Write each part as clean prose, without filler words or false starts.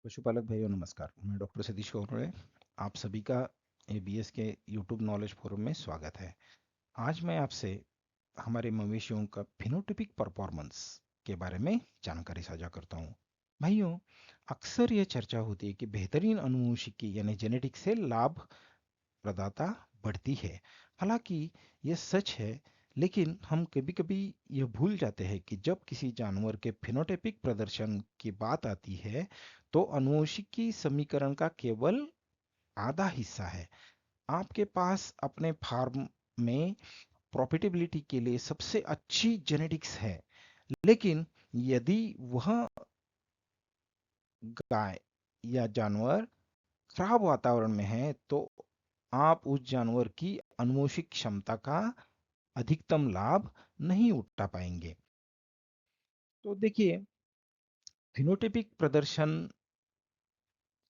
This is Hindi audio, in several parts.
पशुपालक भाइयों नमस्कार। मैं डॉक्टर सतीश कोमरे। आप सभी का एबीएस के यूट्यूब नॉलेज फोरम में स्वागत है। आज मैं आपसे हमारे मवेशियों का फिनोटिपिक परफॉर्मेंस के बारे में जानकारी साझा करता हूँ। भाइयों, अक्सर यह चर्चा होती है कि बेहतरीन अनुवंशिकी यानी जेनेटिक से लाभ प्रदाता बढ़ती है। हालांकि यह सच है, लेकिन हम कभी-कभी यह भूल जाते हैं कि जब किसी जानवर के फिनोटाइपिक प्रदर्शन की बात आती है, तो आनुवंशिकी समीकरण का केवल आधा हिस्सा है। आपके पास अपने फार्म में प्रॉफिटेबिलिटी के लिए सबसे अच्छी जेनेटिक्स है, लेकिन यदि वह गाय या जानवर खराब वातावरण में है, तो आप उस जानवर की आनुवंशिक क्षमता का अधिकतम लाभ नहीं उठा पाएंगे। तो देखिए, फिनोटाइपिक प्रदर्शन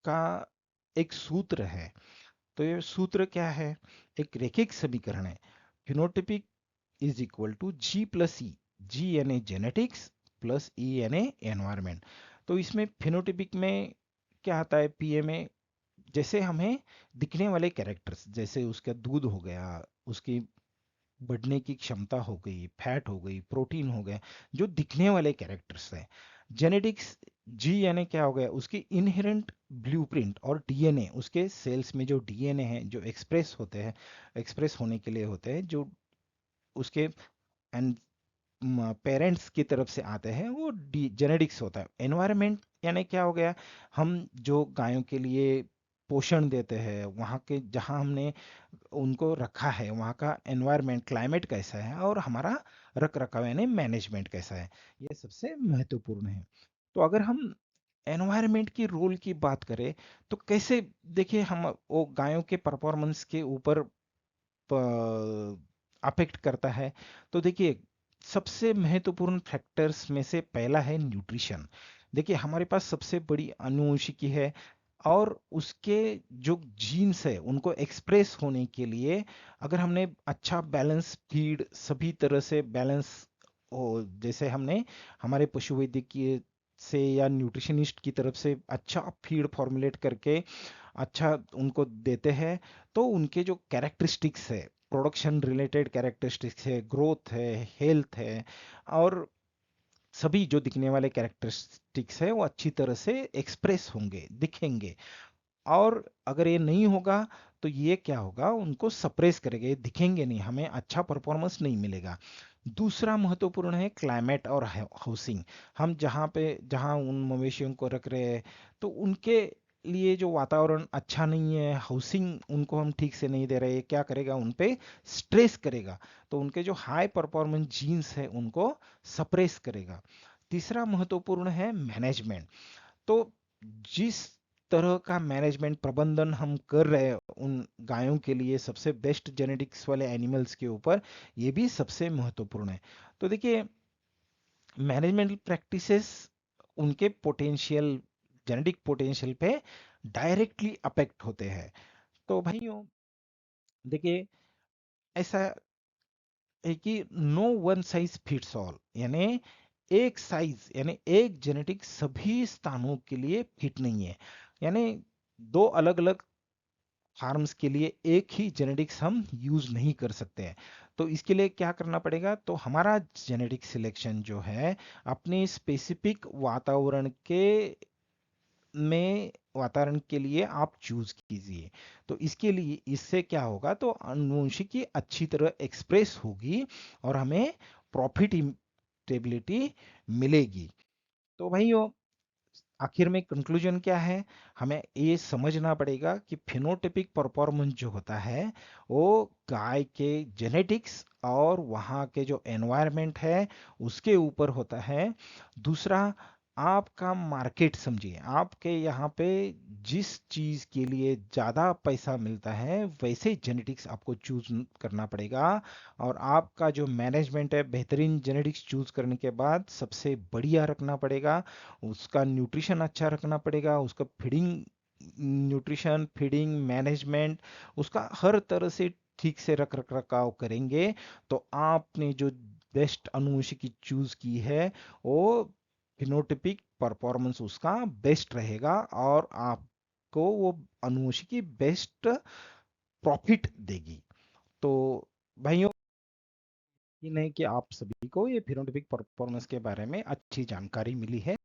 का एक सूत्र है। तो ये सूत्र क्या है? एक रैखिक समीकरण है। Phenotypic is equal to G plus E. G यानी जेनेटिक्स, प्लस ई यानी एनवायरमेंट। तो इसमें फिनोटाइपिक में क्या आता है? पीए में जैसे हमें दिखने वाले कैरेक्टर्स, जैसे उसका दूध हो गया, उसकी बढ़ने की क्षमता हो गई, फैट हो गई, प्रोटीन हो गया, जो दिखने वाले कैरेक्टर्स हैं। जेनेटिक्स, जी यानी क्या हो गया? उसकी इनहेरेंट ब्लूप्रिंट और डीएनए, उसके सेल्स में जो डीएनए है जो एक्सप्रेस होते हैं, एक्सप्रेस होने के लिए होते हैं, जो उसके एंड पेरेंट्स की तरफ से आते हैं, वो जेनेटिक्स होता है। एनवायरनमेंट यानी क्या हो गया? हम जो गायों के लिए पोषण देते हैं, वहाँ के जहाँ हमने उनको रखा है, वहाँ का एनवायरनमेंट, क्लाइमेट कैसा है, और हमारा रख रखाव यानी मैनेजमेंट कैसा है, ये सबसे महत्वपूर्ण है। तो अगर हम एनवायरनमेंट की रोल की बात करें, तो कैसे? देखिए, हम वो गायों के परफॉर्मेंस के ऊपर अफेक्ट करता है। तो देखिए, सबसे महत्वपूर्ण फैक्टर्स में से पहला है न्यूट्रिशन। देखिए, हमारे पास सबसे बड़ी आनुवंशिकी है, और उसके जो जीन्स है उनको एक्सप्रेस होने के लिए अगर हमने अच्छा बैलेंस फीड, सभी तरह से बैलेंस हो, जैसे हमने हमारे पशु वैद्यकीय से या न्यूट्रिशनिस्ट की तरफ से अच्छा फीड फॉर्मुलेट करके अच्छा उनको देते हैं, तो उनके जो कैरेक्टरिस्टिक्स है, प्रोडक्शन रिलेटेड कैरेक्टरिस्टिक्स है, ग्रोथ है, हेल्थ है, और सभी जो दिखने वाले कैरेक्टरिस्टिक्स है वो अच्छी तरह से एक्सप्रेस होंगे, दिखेंगे। और अगर ये नहीं होगा, तो ये क्या होगा? उनको सप्रेस करेगा, ये दिखेंगे नहीं, हमें अच्छा परफॉर्मेंस नहीं मिलेगा। दूसरा महत्वपूर्ण है क्लाइमेट और हाउसिंग। हम जहाँ उन मवेशियों को रख रहे हैं, तो उनके लिए जो वातावरण अच्छा नहीं है, हाउसिंग उनको हम ठीक से नहीं दे रहे, क्या करेगा? उन पे स्ट्रेस करेगा, तो उनके जो हाई परफॉर्मेंस जीन्स है उनको सप्रेस करेगा। तीसरा महत्वपूर्ण है मैनेजमेंट। तो जिस तरह का मैनेजमेंट प्रबंधन हम कर रहे हैं उन गायों के लिए सबसे बेस्ट जेनेटिक्स वाले एनिमल्स के ऊपर, ये भी सबसे महत्वपूर्ण है। तो देखिए, मैनेजमेंटल प्रैक्टिसेस उनके पोटेंशियल, जेनेटिक पोटेंशियल पे डायरेक्टली अफेक्ट होते हैं। तो भाइयों, देखिए, ऐसा है कि no one size fits all, यानी एक साइज यानी एक जेनेटिक सभी स्थानों के लिए फिट नहीं है। यानी दो अलग अलग फार्म्स के लिए एक ही जेनेटिक्स हम यूज नहीं कर सकते हैं। तो इसके लिए क्या करना पड़ेगा? तो हमारा जेनेटिक सिलेक्शन जो है, अपने स्पेसिफिक वातावरण के में वातावरण के लिए आप चूज कीजिए। तो इसके लिए, इससे क्या होगा? तो आनुवंशिकी अच्छी तरह एक्सप्रेस होगी और हमें प्रॉफिटेबिलिटी मिलेगी। तो भाइयों, आखिर में कंक्लूजन क्या है? हमें ये समझना पड़ेगा कि फिनोटिपिक परफॉर्मेंस जो होता है, वो गाय के जेनेटिक्स और वहाँ के जो एनवायरनमेंट है उसके ऊपर होता है। दूसरा, आपका मार्केट समझिए, आपके यहाँ पे जिस चीज के लिए ज्यादा पैसा मिलता है वैसे जेनेटिक्स आपको चूज करना पड़ेगा। और आपका जो मैनेजमेंट है, बेहतरीन जेनेटिक्स चूज करने के बाद सबसे बढ़िया रखना पड़ेगा, उसका न्यूट्रिशन अच्छा रखना पड़ेगा, उसका फीडिंग, न्यूट्रिशन, फीडिंग मैनेजमेंट, उसका हर तरह से ठीक से रख रखाव करेंगे, तो आपने जो बेस्ट अनुवंशिकी चूज की है, वो फिनोटिपिक परफॉर्मेंस उसका बेस्ट रहेगा और आपको वो अनुवंशिकी बेस्ट प्रॉफिट देगी। तो भाइयों, ये नहीं कि आप सभी को ये फिनोटिपिक परफॉर्मेंस के बारे में अच्छी जानकारी मिली है।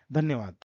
धन्यवाद।